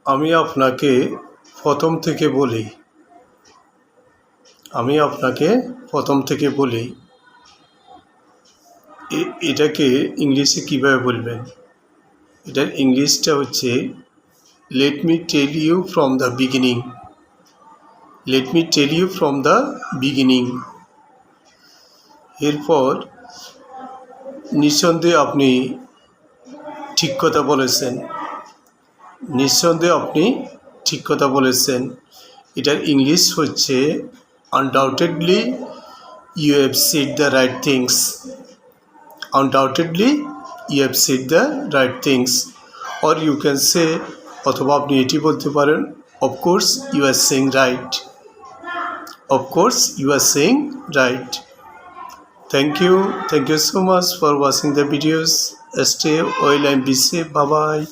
আমি আপনাকে প্রথম থেকে বলি এটাকে ইংলিশে কিভাবে বলবেন। এটার ইংলিশটা হচ্ছে let me tell you from the beginning. এরপর নিঃসন্দেহে আপনি ঠিক কথা বলেছেন। এটার ইংলিশ হচ্ছে undoubtedly you have said the right things. Or you can say, অথবা আপনি এটি বলতে পারেন, of course you are saying right. Thank you so much for watching the videos. Stay well and be safe. Bye bye.